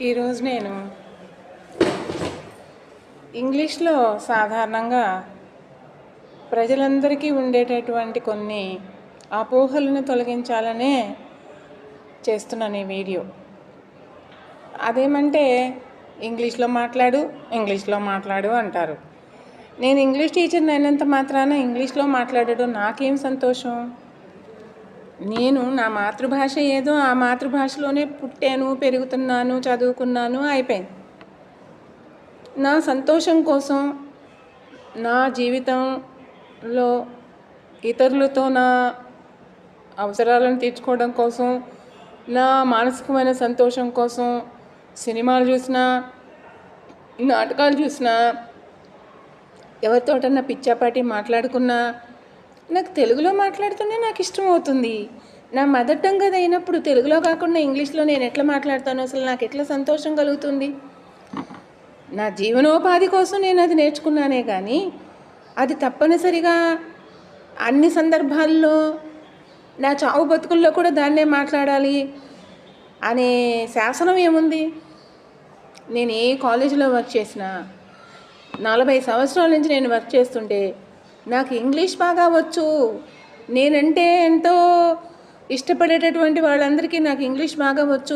ఈరోజు నేను ఇంగ్లీష్లో సాధారణంగా ప్రజలందరికీ ఉండేటటువంటి కొన్ని అపోహలను తొలగించాలనే చేస్తున్నాను ఈ వీడియో. అదేమంటే ఇంగ్లీష్లో మాట్లాడు అంటారు. నేను ఇంగ్లీష్ టీచర్ని అయినంత మాత్రాన ఇంగ్లీష్లో మాట్లాడడం నాకేం సంతోషం? నేను నా మాతృభాష ఏదో ఆ మాతృభాషలోనే పుట్టాను, పెరుగుతున్నాను, చదువుకున్నాను, అయిపోయింది. నా సంతోషం కోసం, నా జీవితంలో ఇతరులతో నా అవసరాలను తీర్చుకోవడం కోసం, నా మానసికమైన సంతోషం కోసం సినిమాలు చూసినా, నాటకాలు చూసినా, ఎవరితోటన్నా పిచ్చాపాటి మాట్లాడుకున్నా నాకు తెలుగులో మాట్లాడుతూనే నాకు ఇష్టం అవుతుంది. నా మదర్ టంగ్ అది అయినప్పుడు తెలుగులో కాకుండా ఇంగ్లీష్లో నేను ఎట్లా మాట్లాడతాను? అసలు నాకు ఎట్లా సంతోషం కలుగుతుంది? నా జీవనోపాధి కోసం నేను అది నేర్చుకున్నానే కానీ అది తప్పనిసరిగా అన్ని సందర్భాల్లో నా చావు బతుకుల్లో కూడా దాన్నే మాట్లాడాలి అనే శాసనం ఏముంది? నేను ఏ కాలేజీలో వర్క్ చేసినా 40 సంవత్సరాల నుంచి నేను వర్క్ చేస్తుంటే నాకు ఇంగ్లీష్ బాగా వచ్చు, నేనంటే ఎంతో ఇష్టపడేటటువంటి వాళ్ళందరికీ నాకు ఇంగ్లీష్ బాగా వచ్చు,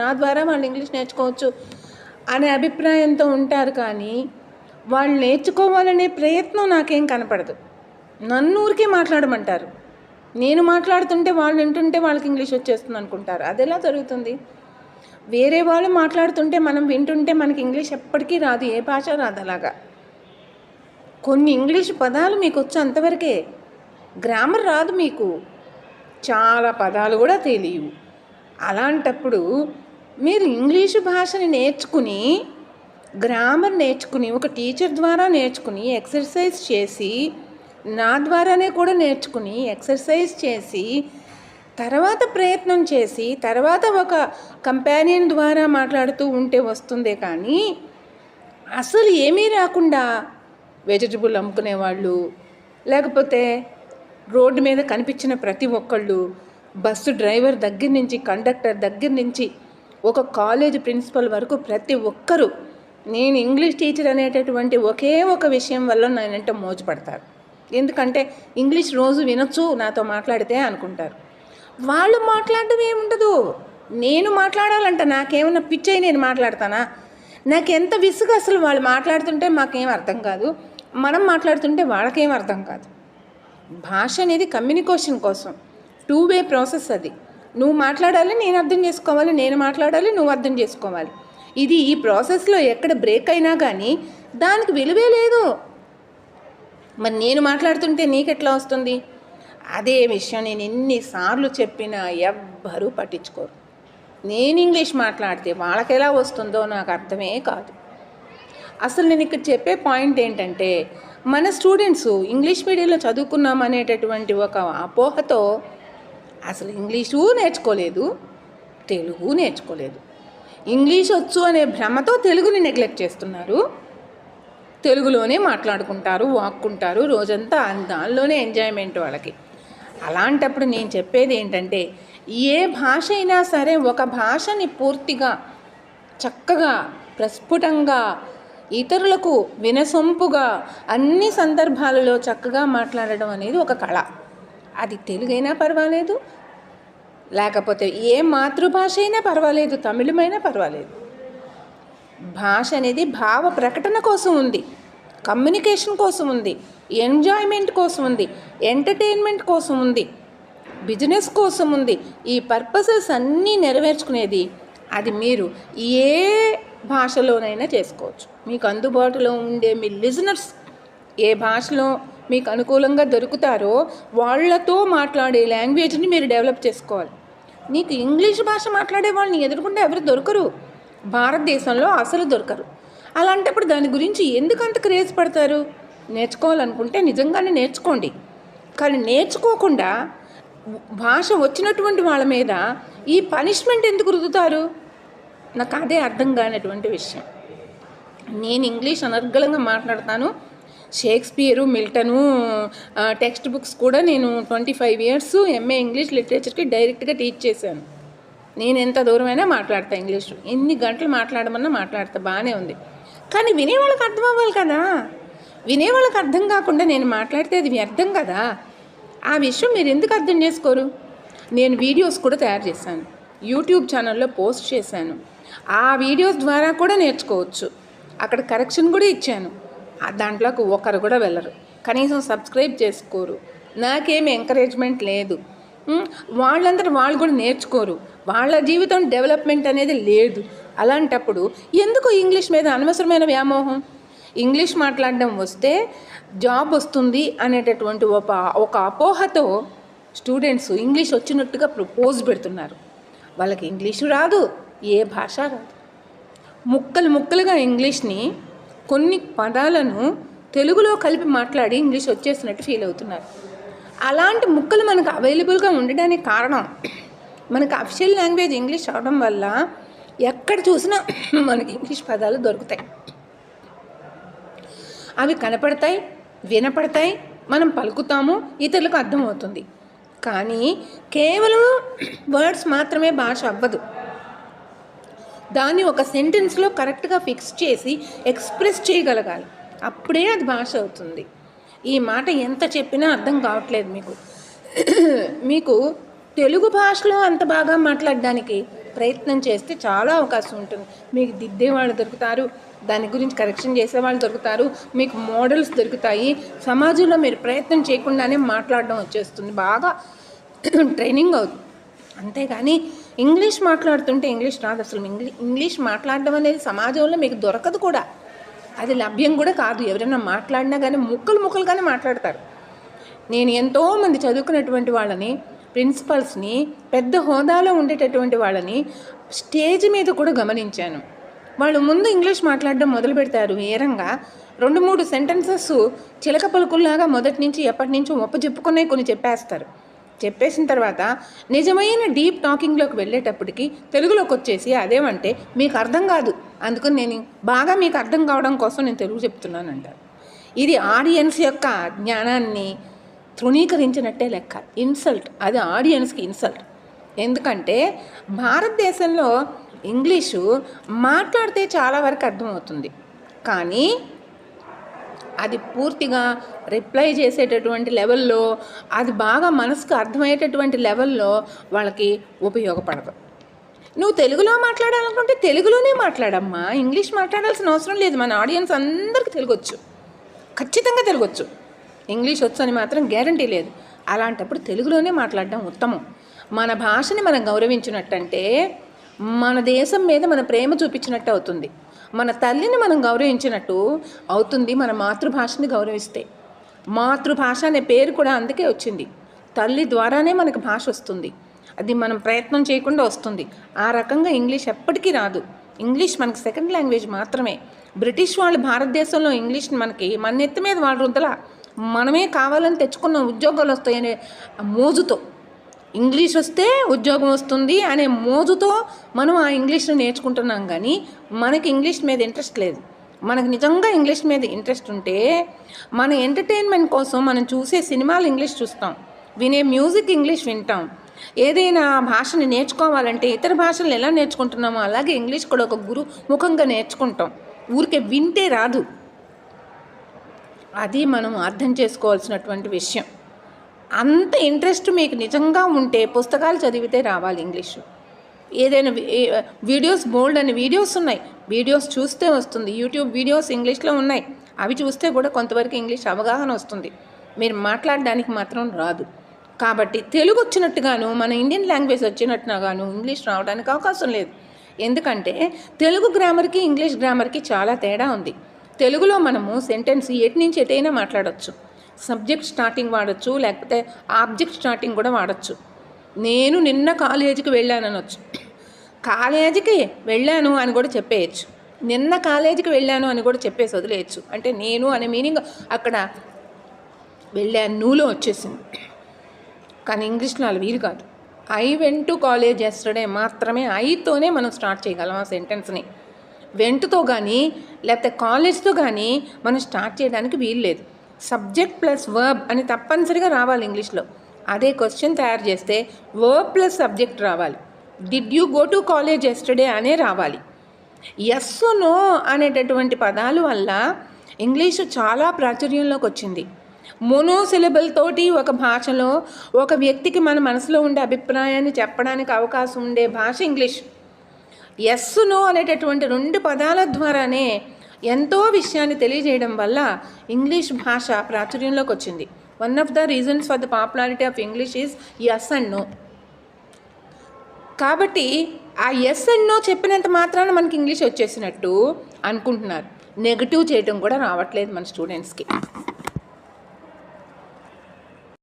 నా ద్వారా వాళ్ళు ఇంగ్లీష్ నేర్చుకోవచ్చు అనే అభిప్రాయంతో ఉంటారు. కానీ వాళ్ళు నేర్చుకోవాలనే ప్రయత్నం నాకేం కనపడదు. నన్ను ఊరికే మాట్లాడమంటారు. నేను మాట్లాడుతుంటే వాళ్ళు వింటుంటే వాళ్ళకి ఇంగ్లీష్ వచ్చేస్తుంది అనుకుంటారు. అది ఎలా జరుగుతుంది? వేరే వాళ్ళు మాట్లాడుతుంటే మనం వింటుంటే మనకి ఇంగ్లీష్ ఎప్పటికీ రాదు, ఏ భాష రాదు. అలాగా కొన్ని ఇంగ్లీష్ పదాలు మీకు వచ్చు, అంతవరకే. గ్రామర్ రాదు మీకు, చాలా పదాలు కూడా తెలియవు. అలాంటప్పుడు మీరు ఇంగ్లీషు భాషని నేర్చుకుని, గ్రామర్ నేర్చుకుని, ఒక టీచర్ ద్వారా నేర్చుకుని, ఎక్సర్సైజ్ చేసి, నా ద్వారానే కూడా నేర్చుకుని ఎక్సర్సైజ్ చేసి, తర్వాత ప్రయత్నం చేసి, తర్వాత ఒక కంపానియన్ ద్వారా మాట్లాడుతూ ఉంటే వస్తుందే. కానీ అసలు ఏమీ రాకుండా వెజిటబుల్ అమ్ముకునేవాళ్ళు, లేకపోతే రోడ్డు మీద కనిపించిన ప్రతి ఒక్కళ్ళు, బస్సు డ్రైవర్ దగ్గర నుంచి, కండక్టర్ దగ్గర నుంచి, ఒక కాలేజ్ ప్రిన్సిపల్ వరకు ప్రతి ఒక్కరూ నేను ఇంగ్లీష్ టీచర్ అనేటటువంటి ఒకే ఒక విషయం వల్ల నేనంటే మోజుపడతారు. ఎందుకంటే ఇంగ్లీష్ రోజు వినొచ్చు నాతో మాట్లాడితే అనుకుంటారు. వాళ్ళు మాట్లాడడం ఏముండదు, నేను మాట్లాడాలంట. నాకేమన్నా పిచ్చయి నేను మాట్లాడతానా? నాకెంత విసుగు అసలు. వాళ్ళు మాట్లాడుతుంటే మాకేం అర్థం కాదు, మనం మాట్లాడుతుంటే వాళ్ళకేం అర్థం కాదు. భాష అనేది కమ్యూనికేషన్ కోసం 2 వే ప్రాసెస్. అది నువ్వు మాట్లాడాలి, నేను అర్థం చేసుకోవాలి, నేను మాట్లాడాలి, నువ్వు అర్థం చేసుకోవాలి. ఈ ప్రాసెస్లో ఎక్కడ బ్రేక్ అయినా కానీ దానికి విలువే లేదు. మరి నేను మాట్లాడుతుంటే నీకెట్లా వస్తుంది? అదే విషయం నేను ఎన్నిసార్లు చెప్పినా ఎవ్వరూ పట్టించుకోరు. నేను ఇంగ్లీష్ మాట్లాడితే వాళ్ళకి ఎలా వస్తుందో నాకు అర్థమే కాదు. అసలు నేను ఇక్కడ చెప్పే పాయింట్ ఏంటంటే, మన స్టూడెంట్స్ ఇంగ్లీష్ మీడియంలో చదువుకున్నాం అనేటటువంటి ఒక అపోహతో అసలు ఇంగ్లీషు నేర్చుకోలేదు, తెలుగు నేర్చుకోలేదు. ఇంగ్లీష్ వచ్చు అనే భ్రమతో తెలుగుని నెగ్లెక్ట్ చేస్తున్నారు. తెలుగులోనే మాట్లాడుకుంటారు, వాక్కుంటారు, రోజంతా దానిలోనే ఎంజాయ్మెంట్ వాళ్ళకి. అలాంటప్పుడు నేను చెప్పేది ఏంటంటే, ఏ భాష అయినా సరే ఒక భాషని పూర్తిగా చక్కగా ప్రస్ఫుటంగా ఇతరులకు వినసొంపుగా అన్ని సందర్భాలలో చక్కగా మాట్లాడడం అనేది ఒక కళ. అది తెలుగైనా పర్వాలేదు, లేకపోతే ఏ మాతృభాష అయినా పర్వాలేదు, తమిళమైనా పర్వాలేదు. భాష అనేది భావ ప్రకటన కోసం ఉంది, కమ్యూనికేషన్ కోసం ఉంది, ఎంజాయ్మెంట్ కోసం ఉంది, ఎంటర్టైన్మెంట్ కోసం ఉంది, బిజినెస్ కోసం ఉంది. ఈ పర్పసెస్ అన్నీ నెరవేర్చుకునేది అది మీరు ఏ భాషలోనైనా చేసుకోవచ్చు. మీకు అందుబాటులో ఉండే మీ లిజనర్స్ ఏ భాషలో మీకు అనుకూలంగా దొరుకుతారో వాళ్ళతో మాట్లాడే లాంగ్వేజ్ని మీరు డెవలప్ చేసుకోవాలి. నీకు ఇంగ్లీష్ భాష మాట్లాడే వాళ్ళని ఎదుర్కొంటే ఎవరు దొరకరు, భారతదేశంలో అసలు దొరకరు. అలాంటప్పుడు దాని గురించి ఎందుకంత క్రేజ్ పడతారు? నేర్చుకోవాలనుకుంటే నిజంగానే నేర్చుకోండి. కానీ నేర్చుకోకుండా భాష వచ్చినటువంటి వాళ్ళ మీద ఈ పనిష్మెంట్ ఎందుకు రుద్దుతారు? నాకు అదే అర్థం కానటువంటి విషయం. నేను ఇంగ్లీష్ అనర్గళంగా మాట్లాడతాను. షేక్స్పియరు, మిల్టను టెక్స్ట్ బుక్స్ కూడా నేను 25 years ఎంఏ ఇంగ్లీష్ లిటరేచర్కి డైరెక్ట్గా టీచ్ చేశాను. నేను ఎంత దూరమైనా మాట్లాడతా ఇంగ్లీషు, ఎన్ని గంటలు మాట్లాడమన్నా మాట్లాడతా, బాగానే ఉంది. కానీ వినేవాళ్ళకి అర్థం అవ్వాలి కదా. వినేవాళ్ళకి అర్థం కాకుండా నేను మాట్లాడితే అది వ్యర్థం కదా. ఆ విషయం మీరు ఎందుకు అర్థం చేసుకోరు? నేను వీడియోస్ కూడా తయారు చేశాను, యూట్యూబ్ ఛానల్లో పోస్ట్ చేశాను. ఆ వీడియోస్ ద్వారా కూడా నేర్చుకోవచ్చు. అక్కడ కరెక్షన్ కూడా ఇచ్చాను. దాంట్లోకి ఒకరు కూడా వెళ్ళరు, కనీసం సబ్స్క్రైబ్ చేసుకోరు. నాకేమి ఎంకరేజ్మెంట్ లేదు. వాళ్ళందరూ వాళ్ళు కూడా నేర్చుకోరు. వాళ్ళ జీవితం డెవలప్మెంట్ అనేది లేదు. అలాంటప్పుడు ఎందుకు ఇంగ్లీష్ మీద అనవసరమైన వ్యామోహం? ఇంగ్లీష్ మాట్లాడడం వస్తే జాబ్ వస్తుంది అనేటటువంటి ఒక అపోహతో స్టూడెంట్స్ ఇంగ్లీష్ వచ్చినట్టుగా ప్రపోజ్ పెడుతున్నారు. వాళ్ళకి ఇంగ్లీషు రాదు, ఏ భాష రాదు. ముక్కలు ముక్కలుగా ఇంగ్లీష్ని, కొన్ని పదాలను తెలుగులో కలిపి మాట్లాడి ఇంగ్లీష్ వచ్చేసినట్టు ఫీల్ అవుతున్నారు. అలాంటి ముక్కలు మనకు అవైలబుల్గా ఉండడానికి కారణం మనకు అఫిషియల్ లాంగ్వేజ్ ఇంగ్లీష్ అవడం వల్ల ఎక్కడ చూసినా మనకి ఇంగ్లీష్ పదాలు దొరుకుతాయి. అవి కనపడతాయి, వినపడతాయి, మనం పలుకుతాము, ఇతరులకు అర్థమవుతుంది. కానీ కేవలం వర్డ్స్ మాత్రమే భాష అవ్వదు. దాన్ని ఒక సెంటెన్స్లో కరెక్ట్గా ఫిక్స్ చేసి ఎక్స్ప్రెస్ చేయగలగాలి, అప్పుడే అది భాష అవుతుంది. ఈ మాట ఎంత చెప్పినా అర్థం కావట్లేదు మీకు తెలుగు భాషలో అంత బాగా మాట్లాడడానికి ప్రయత్నం చేస్తే చాలా అవకాశం ఉంటుంది. మీకు దిద్దేవాళ్ళు దొరుకుతారు, దాని గురించి కరెక్షన్ చేసేవాళ్ళు దొరుకుతారు, మీకు మోడల్స్ దొరుకుతాయి. సమాజంలో మీరు ప్రయత్నం చేయకుండానే మాట్లాడడం వచ్చేస్తుంది, బాగా ట్రైనింగ్ అవుతుంది. అంతేగాని ఇంగ్లీష్ మాట్లాడుతుంటే ఇంగ్లీష్ రాదు. అసలు ఇంగ్లీష్ మాట్లాడడం అనేది సమాజంలో మీకు దొరకదు కూడా, అది లభ్యం కూడా కాదు. ఎవరైనా మాట్లాడినా కానీ ముక్కలుగానే మాట్లాడతారు. నేను ఎంతోమంది చదువుకున్నటువంటి వాళ్ళని, ప్రిన్సిపల్స్ని, పెద్ద హోదాలో ఉండేటటువంటి వాళ్ళని స్టేజ్ మీద కూడా గమనించాను. వాళ్ళు ముందు ఇంగ్లీష్ మాట్లాడడం మొదలు పెడతారు ఏరంగా. 2-3 సెంటెన్సెస్ చిలక పలుకుల్లాగా మొదటి నుంచి ఎప్పటి నుంచో చెప్పుకునే కొన్ని చెప్పేసిన తర్వాత నిజమైన డీప్ టాకింగ్లోకి వెళ్ళేటప్పటికి తెలుగులోకి వచ్చేసి అదేమంటే మీకు అర్థం కాదు, అందుకని నేను బాగా మీకు అర్థం కావడం కోసం నేను తెలుగు చెప్తున్నాను అంటారు. ఇది ఆడియన్స్ యొక్క జ్ఞానాన్ని తృణీకరించినట్టే లెక్క, ఇన్సల్ట్. అది ఆడియన్స్కి ఇన్సల్ట్. ఎందుకంటే భారతదేశంలో ఇంగ్లీషు మాట్లాడితే చాలా వరకు అర్థమవుతుంది, కానీ అది పూర్తిగా రిప్లై చేసేటటువంటి లెవెల్లో, అది బాగా మనసుకు అర్థమయ్యేటటువంటి లెవెల్లో వాళ్ళకి ఉపయోగపడదు. నువ్వు తెలుగులో మాట్లాడాలనుకుంటే తెలుగులోనే మాట్లాడమ్మా, ఇంగ్లీష్ మాట్లాడాల్సిన అవసరం లేదు. మన ఆడియన్స్ అందరికీ తెలుగొచ్చు, ఖచ్చితంగా తెలుగొచ్చు. ఇంగ్లీష్ వచ్చు అని మాత్రం గ్యారంటీ లేదు. అలాంటప్పుడు తెలుగులోనే మాట్లాడడం ఉత్తమం. మన భాషని మనం గౌరవించినట్టంటే మన దేశం మీద మన ప్రేమ చూపించినట్టు అవుతుంది, మన తల్లిని మనం గౌరవించినట్టు అవుతుంది. మన మాతృభాషని గౌరవిస్తే, మాతృభాష అనే పేరు కూడా అందుకే వచ్చింది. తల్లి ద్వారానే మనకు భాష వస్తుంది, అది మనం ప్రయత్నం చేయకుండా వస్తుంది. ఆ రకంగా ఇంగ్లీష్ ఎప్పటికీ రాదు. ఇంగ్లీష్ మనకి సెకండ్ లాంగ్వేజ్ మాత్రమే. బ్రిటిష్ వాళ్ళు భారతదేశంలో ఇంగ్లీష్ని మన నెత్తి మీద వాళ్ళు రుద్దల, మనమే కావాలని తెచ్చుకున్న ఉద్యోగాలు వస్తాయనే మోజుతో, ఇంగ్లీష్ వస్తే ఉద్యోగం వస్తుంది అనే మోజుతో మనం ఆ ఇంగ్లీష్ని నేర్చుకుంటున్నాం. కానీ మనకి ఇంగ్లీష్ మీద ఇంట్రెస్ట్ లేదు. మనకు నిజంగా ఇంగ్లీష్ మీద ఇంట్రెస్ట్ ఉంటే మన ఎంటర్టైన్మెంట్ కోసం మనం చూసే సినిమాలు ఇంగ్లీష్ చూస్తాం, వినే మ్యూజిక్ ఇంగ్లీష్ వింటాం. ఏదైనా భాషని నేర్చుకోవాలంటే ఇతర భాషలు ఎలా నేర్చుకుంటున్నామో అలాగే ఇంగ్లీష్ కూడా ఒక గురుముఖంగా నేర్చుకుంటాం, ఊరికే వింటే రాదు. అది మనం అర్థం చేసుకోవాల్సినటువంటి విషయం. అంత ఇంట్రెస్ట్ మీకు నిజంగా ఉంటే పుస్తకాలు చదివితే రావాలి ఇంగ్లీషు. ఏదైనా వీడియోస్, బోల్డ్ అని వీడియోస్ ఉన్నాయి, వీడియోస్ చూస్తే వస్తుంది. యూట్యూబ్ వీడియోస్ ఇంగ్లీష్లో ఉన్నాయి, అవి చూస్తే కూడా కొంతవరకు ఇంగ్లీష్ అవగాహన వస్తుంది. మీరు మాట్లాడడానికి మాత్రం రాదు. కాబట్టి తెలుగు వచ్చినట్టుగాను మన ఇండియన్ లాంగ్వేజ్ వచ్చినట్టుగాను ఇంగ్లీష్ రావడానికి అవకాశం లేదు. ఎందుకంటే తెలుగు గ్రామర్కి ఇంగ్లీష్ గ్రామర్కి చాలా తేడా ఉంది. తెలుగులో మనము సెంటెన్స్ ఎటు నుంచి ఎటైనా మాట్లాడవచ్చు, సబ్జెక్ట్ స్టార్టింగ్ వాడచ్చు, లేకపోతే ఆబ్జెక్ట్ స్టార్టింగ్ కూడా వాడచ్చు. నేను నిన్న కాలేజీకి వెళ్ళాను అనొచ్చు, కాలేజీకి వెళ్ళాను అని కూడా చెప్పేయచ్చు, నిన్న కాలేజీకి వెళ్ళాను అని కూడా చెప్పేసి వదిలేయచ్చు. అంటే నేను అనే మీనింగ్ అక్కడ వెళ్ళాను నువ్వులో వచ్చేసింది. కానీ ఇంగ్లీష్లో అలా వీలు కాదు. I went to college yesterday మాత్రమే ఐతోనే మనం స్టార్ట్ చేయగలం ఆ సెంటెన్స్ని. వెంట్తో కానీ లేకపోతే కాలేజ్తో కానీ మనం స్టార్ట్ చేయడానికి వీలు లేదు. సబ్జెక్ట్ ప్లస్ వర్బ్ అని తప్పనిసరిగా రావాలి ఇంగ్లీష్లో. అదే క్వశ్చన్ తయారు చేస్తే వర్బ్ ప్లస్ సబ్జెక్ట్ రావాలి. Did you go to college yesterday అనే రావాలి. ఎస్ నో అనేటటువంటి పదాల వల్ల ఇంగ్లీషు చాలా ప్రాచుర్యంలోకి వచ్చింది. మోనోసిలబుల్ తోటి ఒక భాషలో ఒక వ్యక్తికి మన మనసులో ఉండే అభిప్రాయాన్ని చెప్పడానికి అవకాశం ఉండే భాష ఇంగ్లీష్. ఎస్ నో అనేటటువంటి 2 పదాల ద్వారానే ఎంతో విషయాన్ని తెలియజేయడం వల్ల ఇంగ్లీష్ భాష ప్రాచుర్యంలోకి వచ్చింది. One of the reasons for the popularity of English is S and no. కాబట్టి ఆ ఎస్ అండ్ నో చెప్పినంత మాత్రాన మనకి ఇంగ్లీష్ వచ్చేసినట్టు అనుకుంటున్నారు. నెగటివ్ చేయడం కూడా రావట్లేదు మన స్టూడెంట్స్కి.